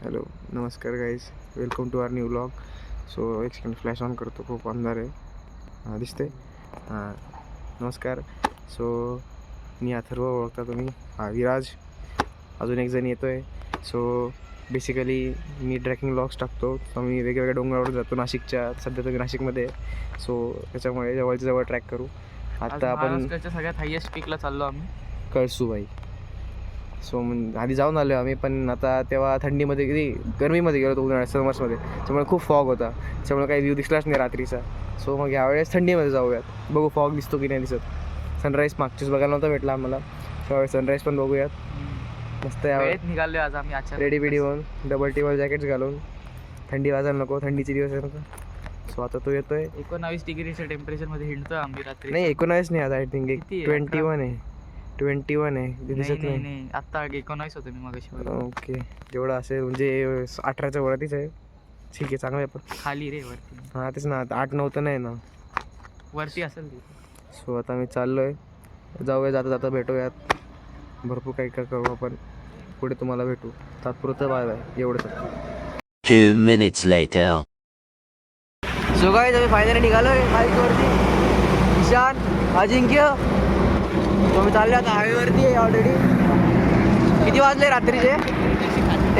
Hello नमस्कार guys, welcome to our new vlog. So एक second flash on करतो, खूप अंधार आहे. हां दिसते. हां नमस्कार. सो मी अथर्व, ओळखता तुम्ही. हां विराज, अजून एक जण येतो आहे. सो बेसिकली मी ट्रॅकिंग व्लॉग्स टाकतो. तर मी वेगवेगळ्या डोंगरावर जातो नाशिकच्या. सध्या तर नाशिकमध्ये. सो त्याच्यामुळे जवळच्या जवळ ट्रॅक करू. आत्ता आपण महाराष्ट्राच्या सगळ्यात हायेस्ट पीकला चाललो आम्ही, कळसूबाई. सो आधी जाऊन आलो आम्ही, पण आता तेव्हा थंडीमध्ये किती गरमीमध्ये गेलो होतो, उन्हाळ्यात समर्समध्ये. त्यामुळे खूप फॉग होता, त्यामुळे काही व्ह्यू दिसलाच नाही रात्रीचा. सो मग यावेळेस थंडीमध्ये जाऊयात, बघू फॉग दिसतो की नाही दिसत. सनराईज मागच्याच बघायला नव्हता भेटला आम्हाला, त्यावेळेस सनराईज पण बघूयात. मस्त वेळेत निघालोय आज आम्ही. रेडी बिडी होऊन डबल टेबल जॅकेट्स घालून. थंडी वाजायला नको, थंडीचे दिवस आहे नको. सो आता तो येतोय. 19 डिग्रीच्या टेम्परेचरमध्ये हिंडतोय आम्ही रात्री. नाही 19 नाही, आता आय थिंक किती 21 आहे. 21 आहे, ते दिसत नाही. नाही आता 19 होतं मी मगाशी. ओके, तेवढं असेल म्हणजे 18च्या वरतीच आहे. ठीक आहे, चांगलं आहे. पण खाली रे वरती. हां तेच ना, 8-9 तर नाही ना. वरती असेल ती. सो आता मी चाललो आहे, जाऊया. जाता जाता भेटूयात. भरपूर काही काय करू आपण, पुढे तुम्हाला भेटू. तात्पुरतं बाय बाय, एवढंच. 2 minutes later. सो गाईज, आम्ही फायनली निघालो आहे बाईकवरती. ईशान, अजिंक्य, तो मी चाललो आता हायवेवरती आहे ऑलरेडी. किती वाजले रात्रीचे?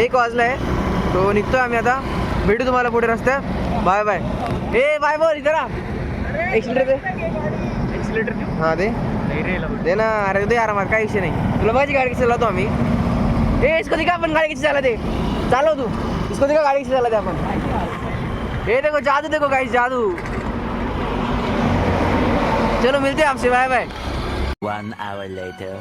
1 वाजलं आहे. तो निघतोय आम्ही आता. भेटू तुम्हाला पुढे रस्त्यात. Bye bye. ए बाय बोल, इधर आ. एक्सिलेटर दे. एक्सिलेटर हां दे दे ना. अरे दे आरामात, काही विषय नाही. तुला माझी गाडी कशी चालवतो आम्ही. ए इसको दिखा अपन गाड़ी कैसे चलाते. चालव तू. इसको दिखा गाड़ी कैसे चलाते अपन. ये देखो जादू, देखो गाइस जादू. चलो मिलते हैं आपसे, बाय बाय. 1 hour later.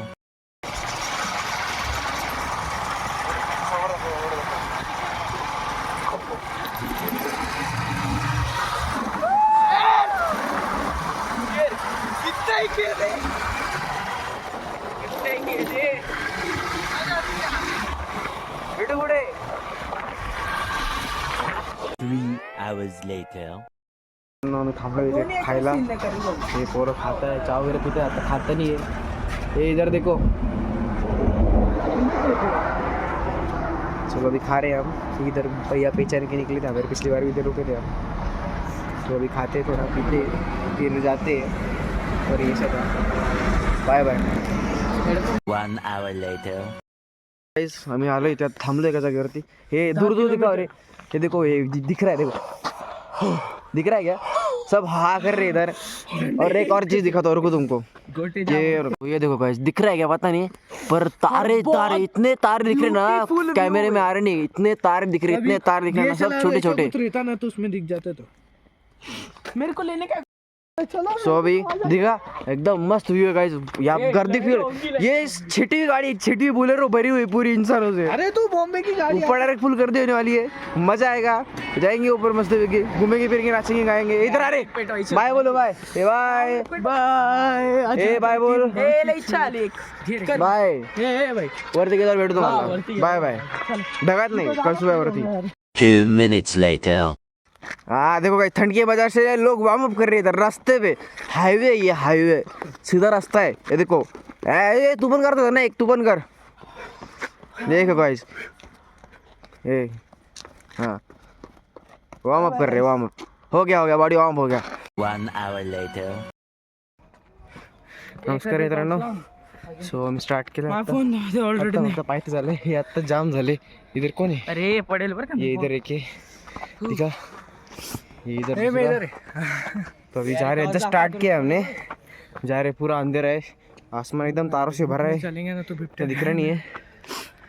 भेटू पुढे. 3 hours later. थांबलो इथे खायला. हे पोरं खात आहे, चहा वगैरे पिते. आता खाता नाही आहे. ये इधर देखो. चलो अभी खा रहे हैं हम. इधर भैया पहचान के निकले थे हमारे, पिछली बार भी इधर रुके थे हम. तो अभी खाते, थोड़ा पीते, फिर जाते और ये सब. Bye bye. 1 hour later. आम्ही आलो इथे, थांबलो एका जागेवरती. हे दूर दूर दिखाओ रे. ये देखो, ये दिख रहा है, देखो दिख रहा है क्या सब. हाँ कर रहे इधर. और एक और चीज दिखाता हूँ, रुको तुमको. ये देखो गाइस, दिख रहा है क्या पता नहीं, पर तारे तारे, इतने तारे दिख रहे ना, कैमरे में आ रहे नहीं, इतने तारे दिख रहे, इतने तारे दिख रहे ना, सब छोटे छोटे. रहता ना तो उसमें दिख जाते. तो मेरे को लेने का. सो अभी दिखा, एकदम मस्त व्यू है गाइस. यहाँ गर्दी फिर ये छिटी गाड़ी, छिटी बोलेरो भरी हुई पूरी इंसानों से. अरे तू बॉम्बे की गाड़ी. ऊपर डायरेक्ट फुल गर्दी होने वाली है, मजा आएगा. जाएंगे ऊपर मस्त घूमेंगे फिरेंगे, नाचेंगे गाएंगे. इधर आ रे, बाय बोलो. Bye bye bye. ए बाय बोल. बाय. वरती गेल्यावर भेटू तुम्हाला. Bye bye. ढगात नाही, कळसूबाईवरती. 2 minutes later. हाँ देखो भाई, ठंड की वजह से लोग वार्म अप कर रहे हैं इधर रास्ते पे. हाईवे, ये हाईवे सीधा रास्ता है. ये देखो, ये तू पण करतो ना, एक तू पण कर. देखो गाइस, ये हाँ वार्म अप कर रहे, वार्म अप हो गया बॉडी वार्म हो गया. 1 hour later. नमस्कार मित्रांनो. सो मी स्टार्ट केलं. ऑलरेडी पाहिजे झाले, हे आता जाम झाले. इधर कोण आहे? अरे पडेल बरं का. ये इधर एक ठीक है, इधर. तो अभी जा रहे हैं, जस्ट स्टार्ट किया हमने. जा रहे, पूरा अंधेरा है, आसमान एकदम तारों से भरा है. चलेंगे ना तो दिख रहा नहीं है.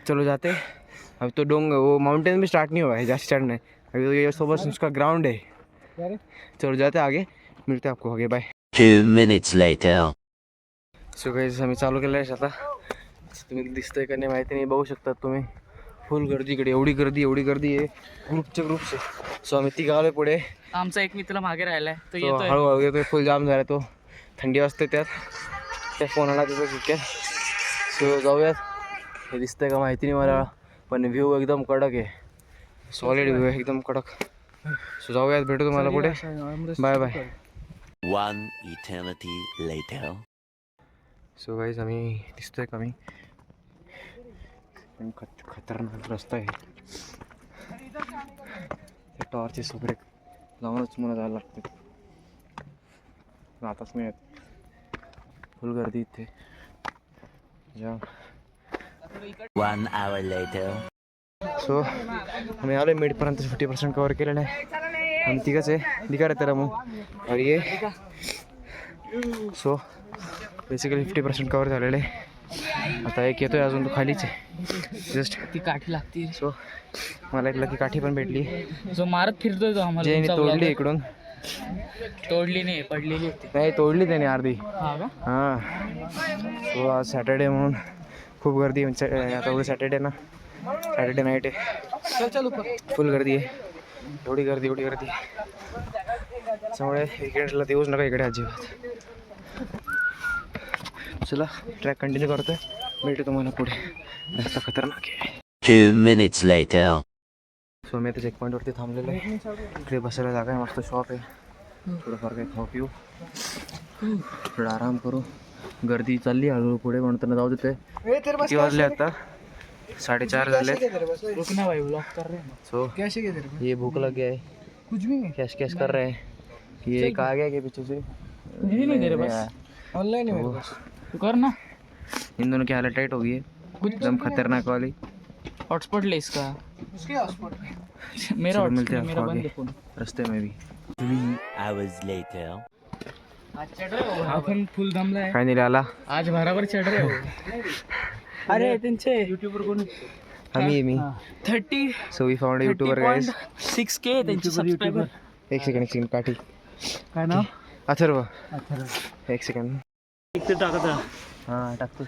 चलो जाते. अभी तो वो माउंटेन भी स्टार्ट नहीं हुआ है जस्ट चढ़ने. अभी तो ये सुबह उसका ग्राउंड है. चलो जाते आगे, मिलते आपको आगे. Bye. 2 minutes later. So guys, आम्ही चालू केलं आहे आता. तुम्ही दिसतंय का नाही माहिती नाही, बघू शकतात तुम्ही. फुल गर्दी इकडे, एवढी गर्दी आहे, ग्रुपचे. सो आम्ही ती गावले पुढे. आमचा एक मित्र मागे राहिलाय, तो तो येतोय. हळूहळू येतोय, फुल जाम झाला तो. थंडी वाजते त्यात. त्या फोन आला तिथं तितक्यात. सो जाऊयात. हे दिसतंय का माहिती नाही मला, पण व्ह्यू एकदम कडक आहे. सॉलिड व्ह्यू आहे, एकदम कडक. सो जाऊयात, भेटू तुम्हाला पुढे. Bye bye. 1 eternity later. So guys, आम्ही दिसतोय का मी, खतरनाक रस्ता आहे. ते टॉर्चेस वगैरे लावूनच मला जायला लागते. आताच मिळत फुल गर्दी इथे जाम. 1 hour later. सो आम्ही आलो मिडपर्यंत 50% कवर केलेलं आहे. आणि तिघंच आहे दिका रे त्याला मग और ये. सो बेसिकली 50% कवर झालेलं आहे. आता एक येतोय अजून तो खालीच आहे जस्ट. ती काठी लागते. सो मला एक लकी काठी पण भेटली जो मारत फिरतोय तो आम्हाला. जे तोडली इकडून. तोडली नाही, पडलेली होती. नाही तोडली त्याने अर्धी. हा का? हां. सो आज सॅटर्डे म्हणून खूप गर्दी आता उद्या सॅटर्डे ना, सॅटर्डे नाईट आहे. चल फुल गर्दी आहे. एवढी गर्दी त्यामुळे विकेंडला देऊच नका इकडे अजिबात. चला ट्रॅक कंटिन्यू करतोय. भेटू तुम्हाला पुढे. रस्ता खतरनाक आहे. 2 minutes later. सो मी आता चेक पॉईंटवरती थांबलेलो आहे. इकडे बसायला जागा आहे, मस्त शॉप आहे. थोडंफार काही खाऊ पिऊ, थोडं आराम करू. गर्दी चालली हळूहळू पुढे म्हणताना जाऊ देते. किती वाजले आता? 4:30 झाले. रुकना भाई, ब्लॉक कर रहे हैं. सो कैसे के तेरे को? ये भूख लग गया है. कुछ भी नहीं. कैश कर रहे हैं. ये एक आ गया के पीछे से. कुछ भी नहीं तेरे पास. ऑनलाइन है मेरे पास. तू कर ना. इन दोनों की हालत टाइट हो गई है एकदम खतरनाक वाली. हॉटस्पॉट ले इसका. उसके हॉटस्पॉट मेरा चलो मिलते हॉटस्पॉट हैं मेरा आपको बंद आगे है फोन. रास्ते में भी. 3 hours later. आज चढ़ रहे हो आपण फुल दमला आहे. फायनली आला. आज बराबर चढ़ रहे हो. अरे त्यांचे युट्यूबर कोण? मी 30. So we found YouTuber guys. 6K त्यांचे सबस्क्राइबर. एक सेकंड काठी. काय नाव? अथर्व. अच्छा. एक सेकंड. इथे टाकत राहा. हां टाकतो.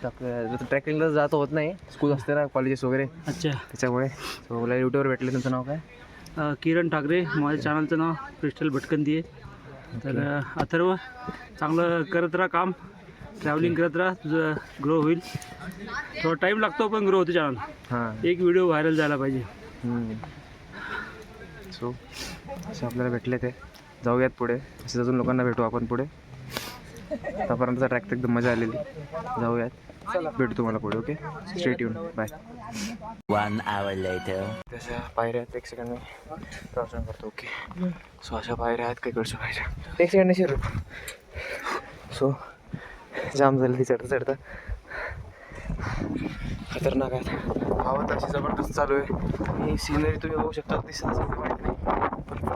ट्रॅकिंगला जात होत नाही, स्कूल असते ना, कॉलेजेस वगैरे, अच्छा. त्याच्यामुळे. सो मला यूट्यूबवर भेटले. तुमचं नाव काय? किरण ठाकरे. माझ्या चॅनलचं नाव क्रिस्टल भटकंती आहे. तर अथर्व, चांगलं करत राहा काम, ट्रॅव्हलिंग करत राहा, तुझं ग्रो होईल. थोडा टाईम लागतो पण ग्रो होते चॅनल. हां. एक व्हिडिओ व्हायरल झाला पाहिजे. सो असे आपल्याला भेटले ते. जाऊयात पुढे, असे अजून लोकांना भेटू आपण पुढे. आतापर्यंतचा ट्रॅक एकदम मजा आलेली. जाऊयात, भेटू तुम्हाला पुढे. Okay, stay tune. Bye. 1 hour later. तशा पायऱ्या आहेत. एक सेकंड मी क्रॉसिंग करतो. ओके. सो अशा पायऱ्या आहेत, काही कडच्या पायऱ्या. एक सेकंड नाही शिरू. सो जाम झाली ती चढता खतरनाक आहे. हवा तर अशी जबरदस्त चालू आहे. ही सिनरी तुम्ही बघू शकता. दिसत असेल ते माहीत नाही,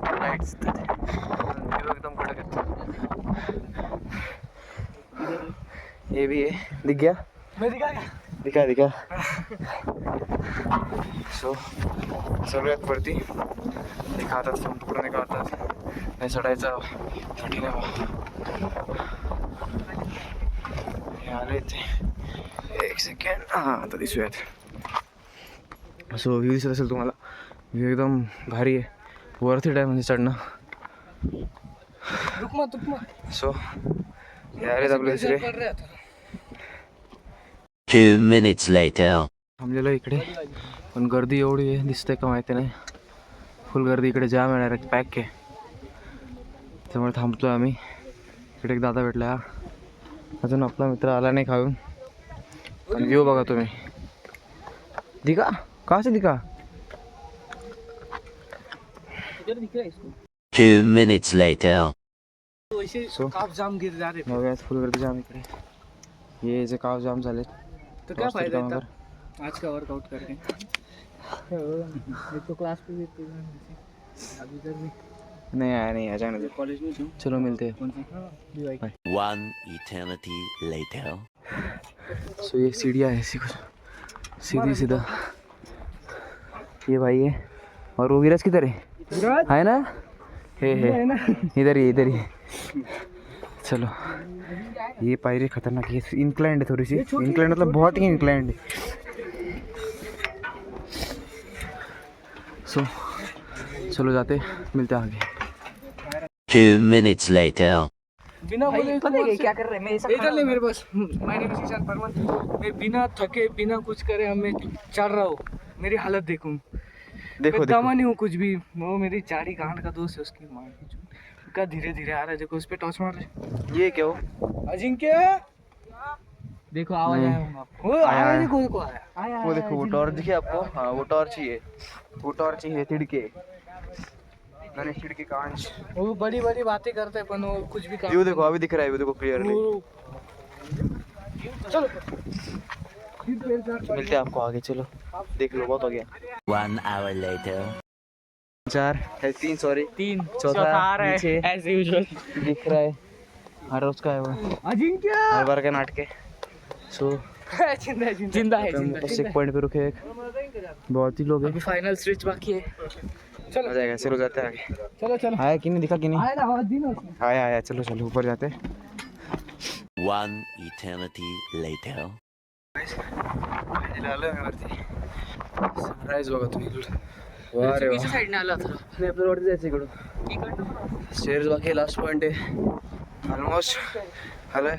पण लाईट्स एकदम कडक आहेत. हे बी आहे. दिख गया? दिखा. सो सगळ्यात वरती एका हातात फोन पकडून एका हातात नाही चढायचा कठीण आहे. हे आले ते. एक सेकंड. हां आता दिसूयात. सो व्ह्यू दिसत असेल तुम्हाला. व्ह्यू एकदम भारी आहे. वरती आहे म्हणजे चढणं. सो हे आलेत आपले दुसरे. 2 minutes later. थांबलेलो इकडे, पण गर्दी एवढी आहे दिसतंय का माहिती नाही. फुल गर्दी इकडे जाम येणार आहे, पॅक आहे. त्यामुळे थांबतो आम्ही. इकडे एक दादा भेटला. अजून आपला मित्र आला नाही खाऊन. पण व्ह्यू बघा तुम्ही. दिखा कहाँ से दिखा? 2 minutes later. सो काफ जाम गिर जा रहे. बघा फुल गर्दी जाम इकडे. हे जे काव जाम झाले तो क्या फायदा है आज का वर्कआउट करके. एक तो क्लास पे भी अभी इधर भी नहीं अचानक. कॉलेज में हूँ. चलो मिलते हैं. कौन सा? 1 eternity later. सो ये सीढ़ियाँ है, सीधा. ये भाई है. और वो विराज किधर है ना? हे इधर ही. चलो. ये पायरी खतरनाक है. इंक्लाइंड है थोड़ी सी. इंक्लाइंड मतलब बहुत ही इंक्लाइंड है. सो चलो जाते, मिलते हैं आगे. 2 minutes later. बिना बोले क्या कर रहे हैं. मैं इधर ले मेरे पास. My name is Ishan Parman. मैं बिना थके बिना कुछ करे मैं चल रहा हूँ. मेरी हालत देखूं. देखो दमा नहीं हूँ कुछ भी. वो मेरी चारी गांड का दोस्त है, उसकी माँ का धीरे धीरे आ रहा है. देखो उस पे टॉर्च मार रहे. ये क्या हो? अजिंक्य देखो आवाज नहीं। आया होगा आपको। आया, आया आया। देखो देखो आया वो देखो वो टॉर्च दिखे आपको? हाँ वो टॉर्च ही है, वो टॉर्च ही है तिड़के, गणेश तिड़के का अंश। वो बड़ी बड़ी बातें करते हैं पर वो कुछ भी काम व्यू देखो अभी दिख रहा है, व्यू देखो क्लियरली। चलो मिलते हैं आपको आगे, चलो देख लो बहुत हो गया। 1 hour later. 3 सॉरी, 3 चौथा आ रहा है नीचे। As usual. दिख रहा है हर रोज का है वो, अजिंक्य हर बार का नाटक है। सो जिंदा है जिंदा है जिंदा बस एक पॉइंट पे रुके, एक बहुत ही लोग हैं, अभी फाइनल स्विच बाकी है। आ जाएगा, चलो जाते हैं आगे। चलो चलो आया कि नहीं, दिखा कि नहीं? आया ना आवाज दी ना उसने। आया आया, चलो चलो ऊपर जाते हैं। 1 eternity later. सनराईज बघा तुम्ही इकडं. वा रे वा. चुकीच्या साईडने आला होता नाही आपल्याला वरती जायचं इकडून. स्टेअर्स बाकी लास्ट पॉइंट आहे ऑलमोस्ट. आलोय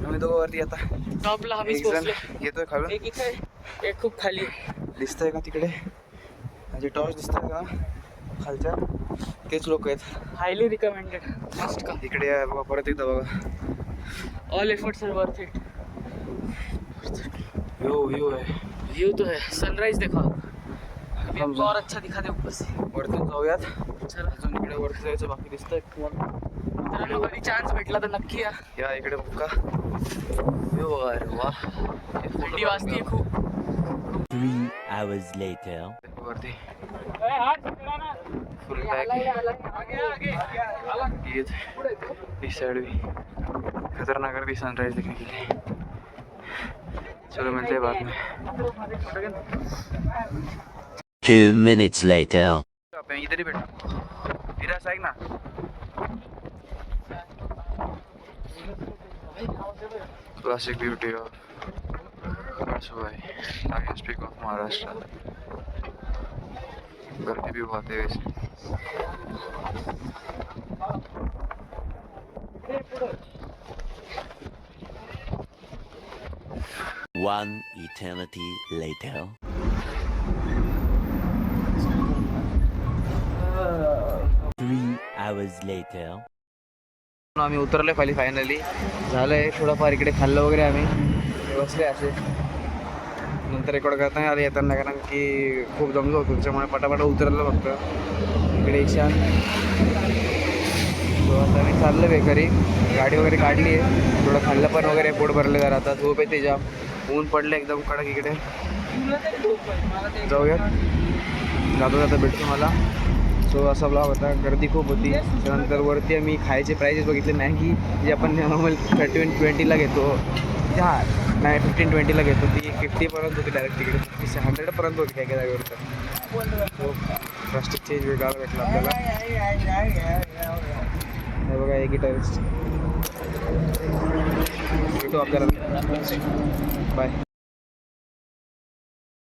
आम्ही दोघं वरती आता. टॉपला आम्ही एक जण पोहोचलो. येतोय खालून, एक इथे आहे, एक खूप खाली आहे. दिसतंय का तिकडे म्हणजे टॉर्च दिसतंय का खालच्या, तेच लोक आहेत. हायली रिकमेंडेड मस्ट का. इकडे आहे बघा, परत एकदा बघा. All efforts are worth it. View view आहे. व्यू तो है, सनराइज देखो अभी हमको और अच्छा दिखा दे ऊपर से. वरतून जाऊयात. चला अजून इकडे वरती जायचं बाकी दिसतंय तुम्हाला. मित्रांनो कधी चान्स भेटला तर नक्की या. या इकडे बघा व्यू. अरे वा, थंडी वाजते खूप. 3 hours later. वरती फुल बॅग इस साइड भी खतरनाक कर दी सनराइज देखने के लिए. चलो मिलते हैं बाद में. 2 minutes later. आप इधर ही बैठो, मेरा साइड ना. Classic beauty of Karsuvai, I can speak of Maharashtra. गर्दी भी बहुत है वैसे. 1 eternity later. Hours later. आम्ही उतरलो खाली फायनली. झालंय थोडंफार इकडे खाल्लं वगैरे आम्ही, बसले असे. नंतर रेकॉर्ड करता नाही आले येताना, कारण की खूप जमलो होतो त्याच्यामुळे पटापटा उतरलं फक्त. इकडे ईशान. आता मी चाललं बेकरी, गाडी वगैरे काढली आहे, थोडं खाल्लं पण वगैरे, पोट भरलं जरा. आता झोप येते जाम, ऊन पडलं एकदम कडक इकडे. जाऊयात, जाता जाता भेटतो मला. सो असा ब्लॉग होता. गर्दी खूप होती. त्यानंतर वरती आम्ही खायचे प्राइजेस बघितले. मॅगी जी आपण नॉर्मल 30-20ला घेतो, नाही 15-20ला घेतो, ती 50पर्यंत होती डायरेक्ट तिकडे. 100पर्यंत होती काय काय जागेवर. तर प्लास्टिक चेंज वेगळा भेटला आपल्याला. हे बघा एक गिटारिस्ट. भेटू आपल्याला. बाय.